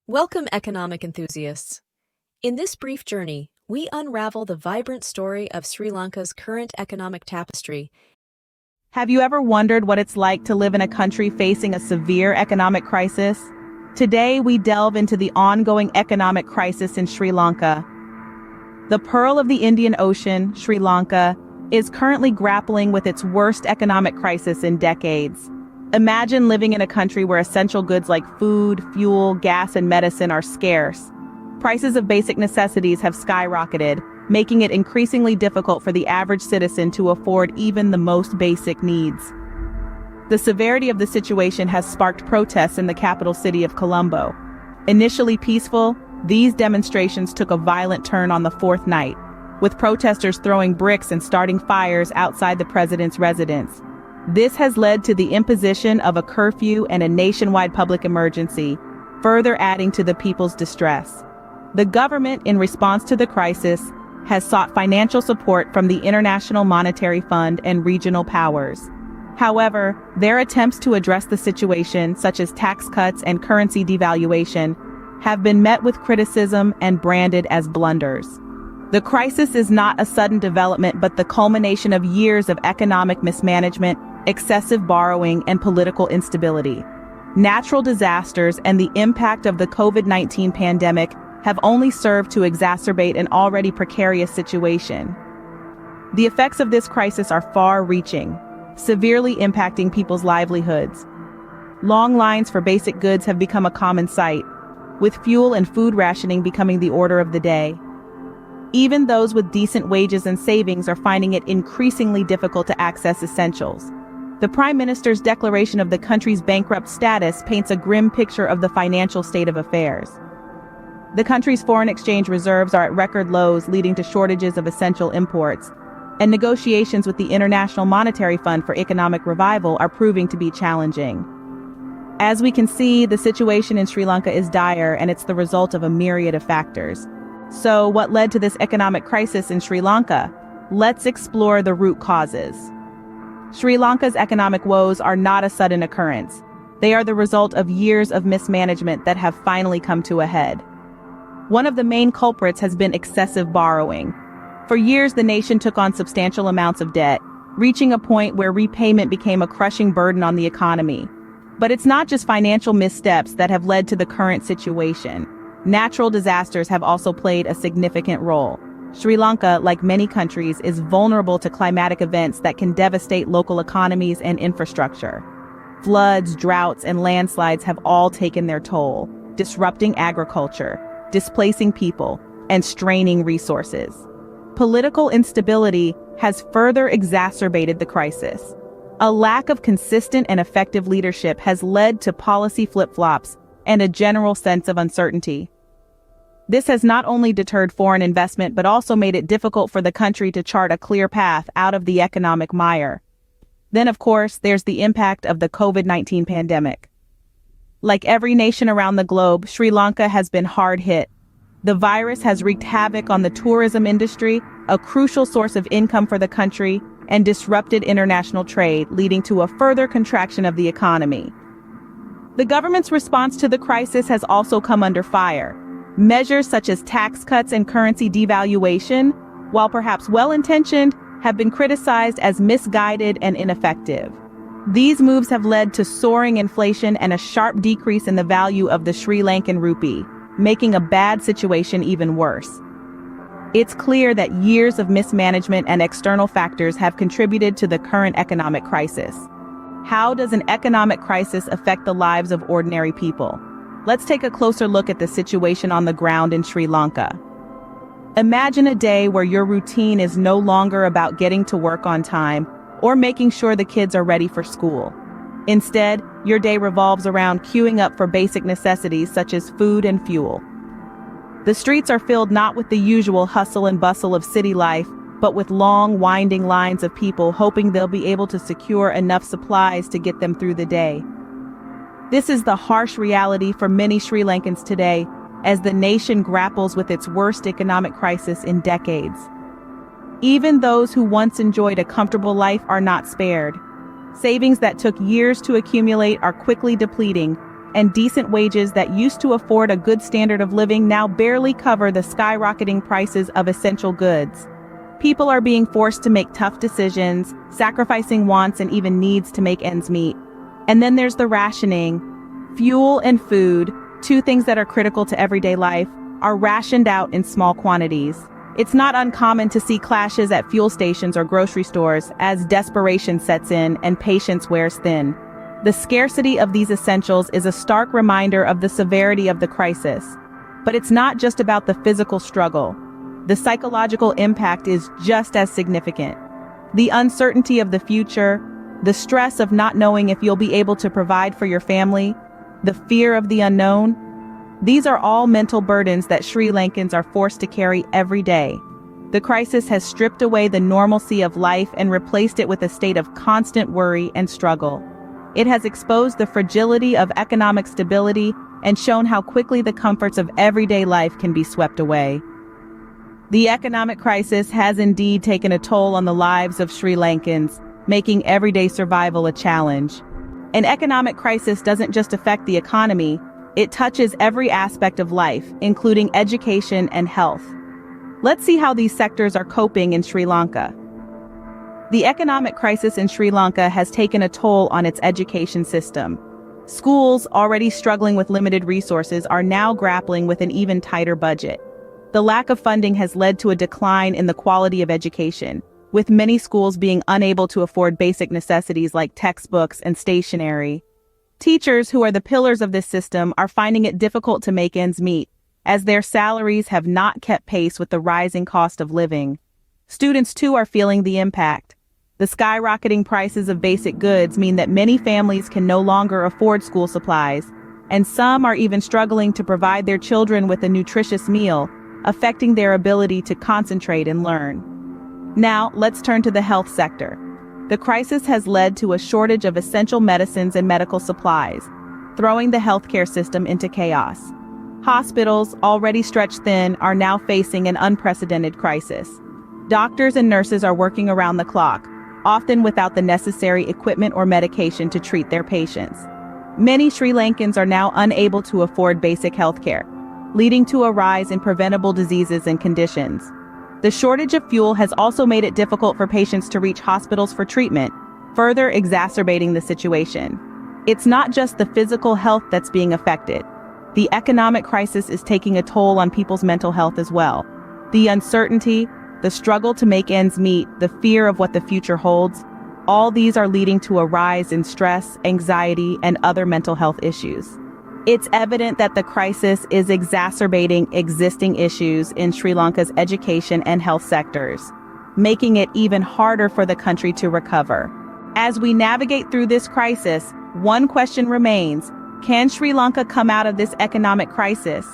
Welcome, economic enthusiasts. In this brief journey, we unravel the vibrant story of Sri Lanka's current economic tapestry. Have you ever wondered what it's like to live in a country facing a severe economic crisis? Today, we delve into the ongoing economic crisis in Sri Lanka. The pearl of the Indian Ocean, Sri Lanka, is currently grappling with its worst economic crisis in decades. Imagine living in a country where essential goods like food, fuel, gas, and medicine are scarce. Prices of basic necessities have skyrocketed, making it increasingly difficult for the average citizen to afford even the most basic needs. The severity of the situation has sparked protests in the capital city of Colombo. Initially peaceful, these demonstrations took a violent turn on the fourth night, with protesters throwing bricks and starting fires outside the president's residence. This has led to the imposition of a curfew and a nationwide public emergency, further adding to the people's distress. The government, in response to the crisis, has sought financial support from the International Monetary Fund and regional powers. However, their attempts to address the situation, such as tax cuts and currency devaluation, have been met with criticism and branded as blunders. The crisis is not a sudden development but the culmination of years of economic mismanagement, excessive borrowing, and political instability. Natural disasters and the impact of the COVID-19 pandemic have only served to exacerbate an already precarious situation. The effects of this crisis are far-reaching, severely impacting people's livelihoods. Long lines for basic goods have become a common sight, with fuel and food rationing becoming the order of the day. Even those with decent wages and savings are finding it increasingly difficult to access essentials. The Prime Minister's declaration of the country's bankrupt status paints a grim picture of the financial state of affairs. The country's foreign exchange reserves are at record lows, leading to shortages of essential imports, and negotiations with the International Monetary Fund for economic revival are proving to be challenging. As we can see, the situation in Sri Lanka is dire, and it's the result of a myriad of factors. So, what led to this economic crisis in Sri Lanka? Let's explore the root causes. Sri Lanka's economic woes are not a sudden occurrence. They are the result of years of mismanagement that have finally come to a head. One of the main culprits has been excessive borrowing. For years, the nation took on substantial amounts of debt, reaching a point where repayment became a crushing burden on the economy. But it's not just financial missteps that have led to the current situation. Natural disasters have also played a significant role. Sri Lanka, like many countries, is vulnerable to climatic events that can devastate local economies and infrastructure. Floods, droughts, and landslides have all taken their toll, disrupting agriculture, displacing people, and straining resources. Political instability has further exacerbated the crisis. A lack of consistent and effective leadership has led to policy flip-flops and a general sense of uncertainty. This has not only deterred foreign investment but also made it difficult for the country to chart a clear path out of the economic mire. Then, of course, there's the impact of the COVID-19 pandemic. Like every nation around the globe, Sri Lanka has been hard hit. The virus has wreaked havoc on the tourism industry, a crucial source of income for the country, and disrupted international trade, leading to a further contraction of the economy. The government's response to the crisis has also come under fire. Measures such as tax cuts and currency devaluation, while perhaps well-intentioned, have been criticized as misguided and ineffective. These moves have led to soaring inflation and a sharp decrease in the value of the Sri Lankan rupee, making a bad situation even worse. It's clear that years of mismanagement and external factors have contributed to the current economic crisis. How does an economic crisis affect the lives of ordinary people? Let's take a closer look at the situation on the ground in Sri Lanka. Imagine a day where your routine is no longer about getting to work on time or making sure the kids are ready for school. Instead, your day revolves around queuing up for basic necessities such as food and fuel. The streets are filled not with the usual hustle and bustle of city life, but with long, winding lines of people hoping they'll be able to secure enough supplies to get them through the day. This is the harsh reality for many Sri Lankans today, as the nation grapples with its worst economic crisis in decades. Even those who once enjoyed a comfortable life are not spared. Savings that took years to accumulate are quickly depleting, and decent wages that used to afford a good standard of living now barely cover the skyrocketing prices of essential goods. People are being forced to make tough decisions, sacrificing wants and even needs to make ends meet. And then there's the rationing. Fuel and food, two things that are critical to everyday life, are rationed out in small quantities. It's not uncommon to see clashes at fuel stations or grocery stores as desperation sets in and patience wears thin. The scarcity of these essentials is a stark reminder of the severity of the crisis. But it's not just about the physical struggle. The psychological impact is just as significant. The uncertainty of the future, the stress of not knowing if you'll be able to provide for your family, the fear of the unknown, these are all mental burdens that Sri Lankans are forced to carry every day. The crisis has stripped away the normalcy of life and replaced it with a state of constant worry and struggle. It has exposed the fragility of economic stability and shown how quickly the comforts of everyday life can be swept away. The economic crisis has indeed taken a toll on the lives of Sri Lankans, making everyday survival a challenge. An economic crisis doesn't just affect the economy, it touches every aspect of life, including education and health. Let's see how these sectors are coping in Sri Lanka. The economic crisis in Sri Lanka has taken a toll on its education system. Schools, already struggling with limited resources, are now grappling with an even tighter budget. The lack of funding has led to a decline in the quality of education, with many schools being unable to afford basic necessities like textbooks and stationery. Teachers, who are the pillars of this system, are finding it difficult to make ends meet, as their salaries have not kept pace with the rising cost of living. Students, too, are feeling the impact. The skyrocketing prices of basic goods mean that many families can no longer afford school supplies, and some are even struggling to provide their children with a nutritious meal, affecting their ability to concentrate and learn. Now, let's turn to the health sector. The crisis has led to a shortage of essential medicines and medical supplies, throwing the healthcare system into chaos. Hospitals, already stretched thin, are now facing an unprecedented crisis. Doctors and nurses are working around the clock, often without the necessary equipment or medication to treat their patients. Many Sri Lankans are now unable to afford basic healthcare, leading to a rise in preventable diseases and conditions. The shortage of fuel has also made it difficult for patients to reach hospitals for treatment, further exacerbating the situation. It's not just the physical health that's being affected. The economic crisis is taking a toll on people's mental health as well. The uncertainty, the struggle to make ends meet, the fear of what the future holds, all these are leading to a rise in stress, anxiety, and other mental health issues. It's evident that the crisis is exacerbating existing issues in Sri Lanka's education and health sectors, making it even harder for the country to recover. As we navigate through this crisis, one question remains: can Sri Lanka come out of this economic crisis?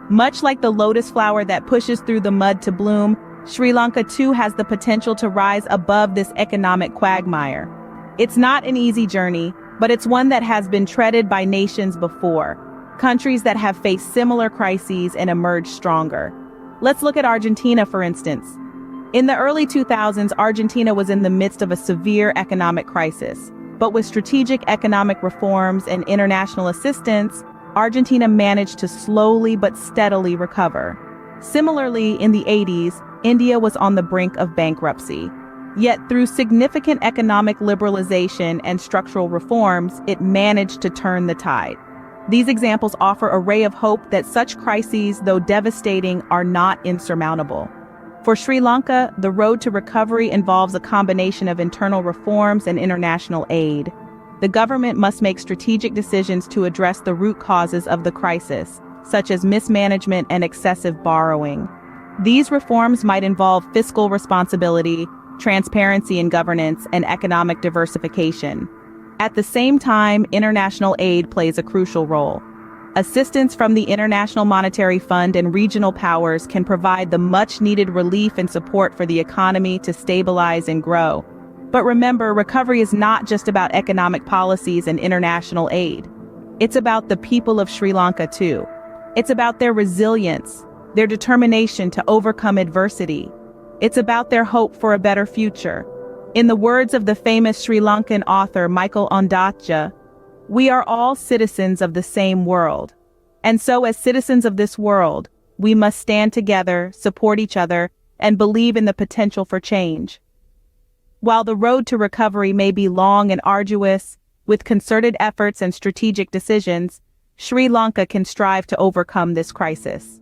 Much like the lotus flower that pushes through the mud to bloom, Sri Lanka too has the potential to rise above this economic quagmire. It's not an easy journey, but it's one that has been treaded by nations before, countries that have faced similar crises and emerged stronger. Let's look at Argentina, for instance. In the early 2000s, Argentina was in the midst of a severe economic crisis, but with strategic economic reforms and international assistance, Argentina managed to slowly but steadily recover. Similarly, in the 80s, India was on the brink of bankruptcy. Yet through significant economic liberalization and structural reforms, it managed to turn the tide. These examples offer a ray of hope that such crises, though devastating, are not insurmountable. For Sri Lanka, the road to recovery involves a combination of internal reforms and international aid. The government must make strategic decisions to address the root causes of the crisis, such as mismanagement and excessive borrowing. These reforms might involve fiscal responsibility, transparency in governance, and economic diversification. At the same time, international aid plays a crucial role. Assistance from the International Monetary Fund and regional powers can provide the much-needed relief and support for the economy to stabilize and grow. But remember, recovery is not just about economic policies and international aid. It's about the people of Sri Lanka too. It's about their resilience, their determination to overcome adversity. It's about their hope for a better future. In the words of the famous Sri Lankan author Michael Ondaatje, We are all citizens of the same world. And so as citizens of this world, we must stand together, support each other, and believe in the potential for change. While the road to recovery may be long and arduous, with concerted efforts and strategic decisions, Sri Lanka can strive to overcome this crisis.